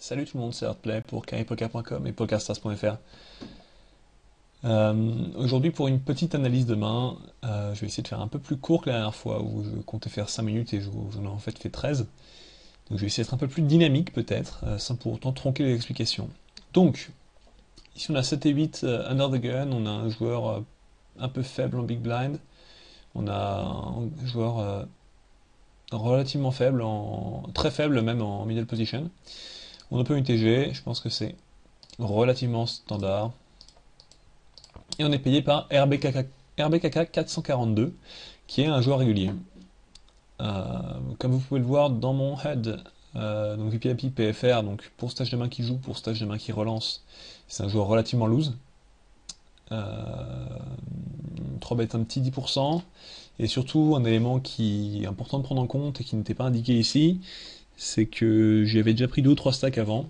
Salut tout le monde, c'est Artplay pour carrypoker.com et pokerstars.fr. Aujourd'hui pour une petite analyse de main, je vais essayer de faire un peu plus court que la dernière fois où je comptais faire 5 minutes et j'en ai en fait fait 13. Donc je vais essayer d'être un peu plus dynamique peut-être, sans pour autant tronquer les explications. Donc, ici on a 7 et 8 under the gun, on a un joueur un peu faible en big blind, on a un joueur relativement faible, très faible même en middle position. On open une TG, je pense que c'est relativement standard. Et on est payé par RBKK 442, qui est un joueur régulier. Comme vous pouvez le voir dans mon head, donc VPIP PFR, donc pour stage de main qui joue, pour stage de main qui relance, c'est un joueur relativement loose. 3 bêtes un petit 10%, et surtout un élément qui est important de prendre en compte et qui n'était pas indiqué ici, c'est que j'avais déjà pris 2 ou 3 stacks avant,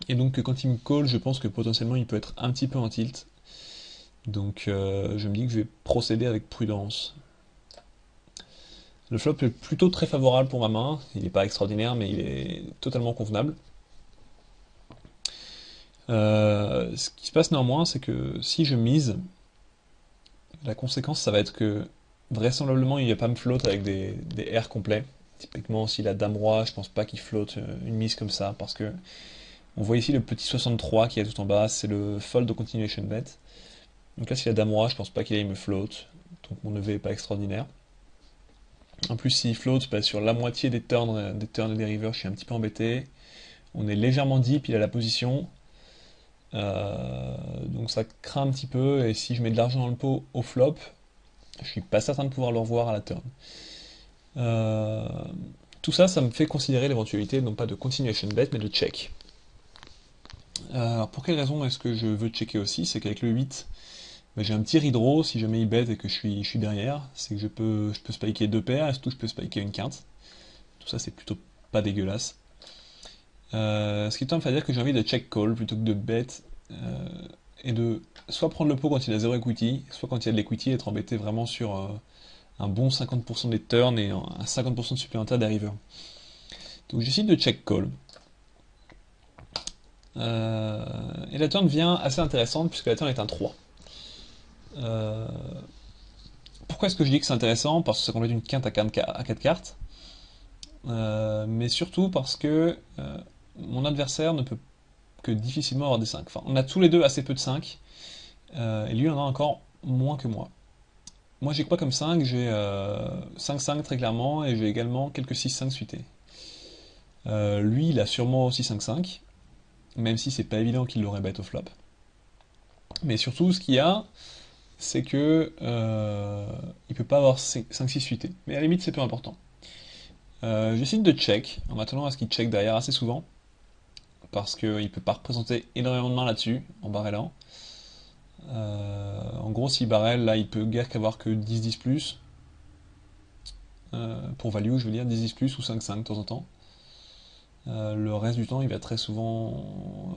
et donc que quand il me call, je pense que potentiellement il peut être un petit peu en tilt. Donc je me dis que je vais procéder avec prudence. Le flop est plutôt très favorable pour ma main. Il n'est pas extraordinaire, mais il est totalement convenable. Ce qui se passe néanmoins, c'est que si je mise, la conséquence, ça va être que vraisemblablement, il ne va pas me float avec des R complets. Typiquement, s'il a Dame-Roi, je pense pas qu'il flotte une mise comme ça, parce que on voit ici le petit 63 qui est tout en bas, c'est le fold de continuation bet. Donc là, s'il a Dame-Roi, je pense pas qu'il aille me float, donc mon EV est pas extraordinaire. En plus, s'il flotte sur la moitié des turns et des rivers, je suis un petit peu embêté. On est légèrement deep, il a la position. Donc ça craint un petit peu, et si je mets de l'argent dans le pot au flop, je suis pas certain de pouvoir le revoir à la turn. Euh, Tout ça, ça me fait considérer l'éventualité non pas de continuation bet, mais de check. Alors pour quelle raison est-ce que je veux checker aussi? C'est qu'avec le 8, bah, j'ai un petit redraw si jamais il bet et que je suis derrière. C'est que je peux spiker deux paires, et surtout je peux spiker une quinte. Tout ça, c'est plutôt pas dégueulasse. Ce qui est temps me fait dire que j'ai envie de check call plutôt que de bet, et de soit prendre le pot quand il a 0 equity, soit quand il y a de l'equity, être embêté vraiment sur un bon 50% des turns et un 50% de supplémentaire des rivers. Donc j'essaie de check call. Et la turn vient assez intéressante puisque la turn est un 3. Euh, Pourquoi est-ce que je dis que c'est intéressant? Parce que ça complète une quinte à 4 cartes. Mais surtout parce que mon adversaire ne peut que difficilement avoir des 5. Enfin, on a tous les deux assez peu de 5, et lui en a encore moins que moi. Moi j'ai quoi comme 5? J'ai 5-5 très clairement, et j'ai également quelques 6-5 suités. Lui il a sûrement aussi 5-5, même si c'est pas évident qu'il l'aurait bet au flop. Mais surtout ce qu'il y a, c'est que il peut pas avoir 5-6 suités. Mais à la limite c'est peu important. J'essaie de check, en m'attendant à ce qu'il check derrière assez souvent, parce qu'il ne peut pas représenter énormément de mains là-dessus, en barrelant. En gros, s'il barrel, là, il peut guère qu'avoir que 10-10 plus. Pour value, je veux dire 10-10 plus ou 5-5 de temps en temps. Le reste du temps, il va très souvent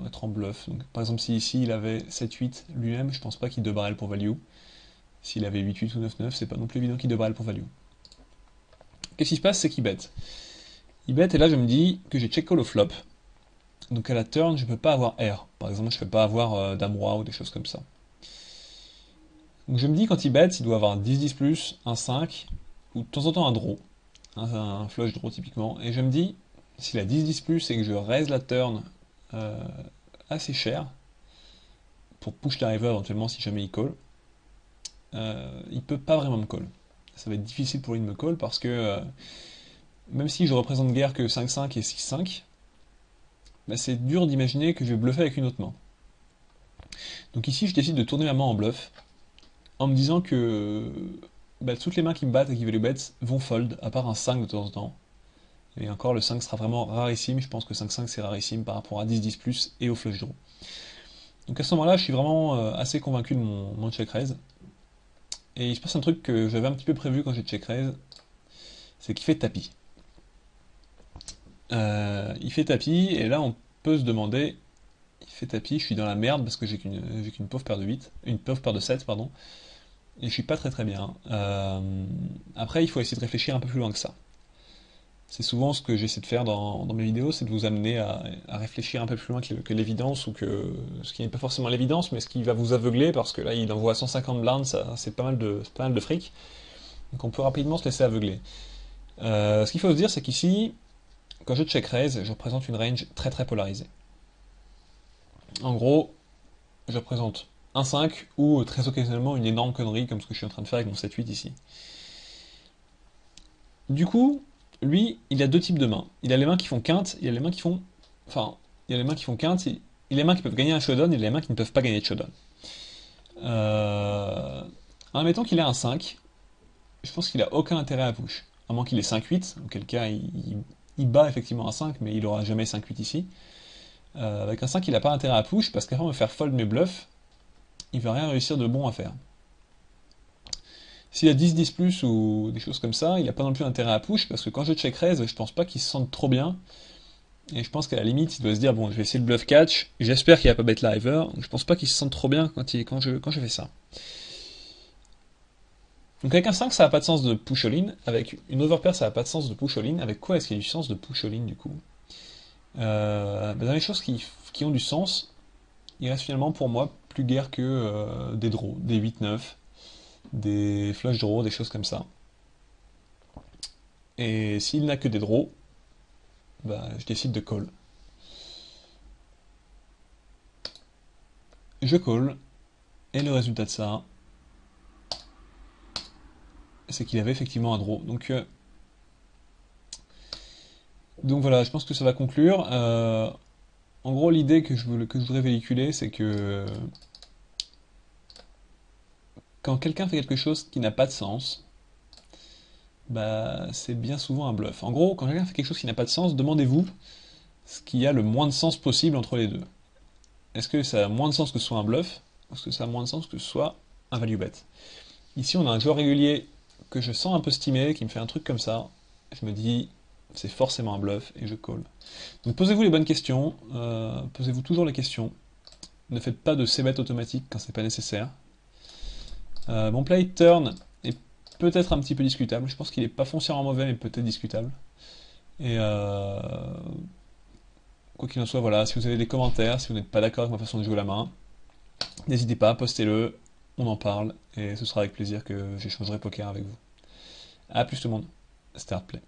être en bluff. Donc, par exemple, si ici il avait 7-8 lui-même, je pense pas qu'il de barrel pour value. S'il avait 8-8 ou 9-9, c'est pas non plus évident qu'il de barrel pour value. Qu'est-ce qui se passe, c'est qu'il bet. Il bet, et là je me dis que j'ai check call au flop. Donc à la turn, je peux pas avoir R. Par exemple, je peux pas avoir Dame Roi ou des choses comme ça. Donc je me dis quand il bet, il doit avoir un 10-10 plus, un 5, ou de temps en temps un draw, un flush draw typiquement. Et je me dis, s'il a 10-10 plus et que je raise la turn euh, assez cher, pour push la river éventuellement si jamais il call, il peut pas vraiment me call. Ça va être difficile pour lui de me call parce que même si je représente guère que 5-5 et 6-5, bah, c'est dur d'imaginer que je vais bluffer avec une autre main. Donc ici je décide de tourner ma main en bluff, en me disant que bah, toutes les mains qui me battent et qui veulent les bets vont fold, à part un 5 de temps en temps. Et encore, le 5 sera vraiment rarissime, je pense que 5-5 c'est rarissime par rapport à 10-10+, et au flush draw. Donc à ce moment-là, je suis vraiment assez convaincu de mon check raise. Et il se passe un truc que j'avais un petit peu prévu quand j'ai check raise, c'est qu'il fait tapis. Il fait tapis, et là on peut se demander, il fait tapis, je suis dans la merde parce que j'ai qu'une pauvre paire de 8, une pauvre paire de 7, pardon, et je suis pas très très bien. Après, il faut essayer de réfléchir un peu plus loin que ça. C'est souvent ce que j'essaie de faire dans mes vidéos, c'est de vous amener à réfléchir un peu plus loin que l'évidence, ou que ce qui n'est pas forcément l'évidence, mais ce qui va vous aveugler, parce que là, il envoie 150 blindes, ça, c'est pas mal de fric, donc on peut rapidement se laisser aveugler. Ce qu'il faut se dire, c'est qu'ici, quand je check raise, je représente une range très très polarisée. En gros, je représente un 5 ou très occasionnellement une énorme connerie comme ce que je suis en train de faire avec mon 7-8 ici. Du coup, lui, il a deux types de mains. Il a les mains qui font quinte, il a les mains qui font. Enfin, il a les mains qui font quinte, il a les mains qui peuvent gagner un showdown, et les mains qui ne peuvent pas gagner de showdown. Euh... Admettons qu'il ait un 5, je pense qu'il a aucun intérêt à push. À moins qu'il ait 5-8, auquel cas il bat effectivement un 5, mais il aura jamais 5-8 ici. Avec un 5, il n'a pas intérêt à push, parce qu'avant de me faire fold mes bluffs, il va rien réussir de bon à faire. S'il a 10-10 plus ou des choses comme ça, il n'a pas non plus intérêt à push, parce que quand je check raise, je pense pas qu'il se sente trop bien. Et je pense qu'à la limite, il doit se dire, bon, je vais essayer le bluff catch, j'espère qu'il va pas bet liver. Je pense pas qu'il se sente trop bien quand je fais ça. Donc avec un 5, ça n'a pas de sens de push all-in. Avec une overpair, ça n'a pas de sens de push all-in. Avec quoi est-ce qu'il y a du sens de push all-in du coup? Dans les choses qui ont du sens, il reste finalement pour moi plus guère que des draws, des 8-9, des flush draws, des choses comme ça. Et s'il n'a que des draws, bah, je décide de call. Je call, et le résultat de ça, c'est qu'il avait effectivement un draw. Donc voilà, je pense que ça va conclure. En gros, l'idée que je voudrais véhiculer, c'est que quand quelqu'un fait quelque chose qui n'a pas de sens, bah, c'est bien souvent un bluff. En gros, quand quelqu'un fait quelque chose qui n'a pas de sens, demandez-vous ce qui a le moins de sens possible entre les deux. Est-ce que ça a moins de sens que ce soit un bluff, ou est-ce que ça a moins de sens que ce soit un value bet? Ici, on a un joueur régulier que je sens un peu stimé, qui me fait un truc comme ça. Je me dis, c'est forcément un bluff, et je call. Donc posez-vous les bonnes questions, posez-vous toujours les questions. Ne faites pas de c-bet automatique quand c'est pas nécessaire. Mon play turn est peut-être un petit peu discutable. Je pense qu'il est pas foncièrement mauvais, mais peut-être discutable. Et quoi qu'il en soit, voilà, si vous avez des commentaires, si vous n'êtes pas d'accord avec ma façon de jouer la main, n'hésitez pas, postez-le, on en parle, et ce sera avec plaisir que j'échangerai poker avec vous. A plus tout le monde, start play.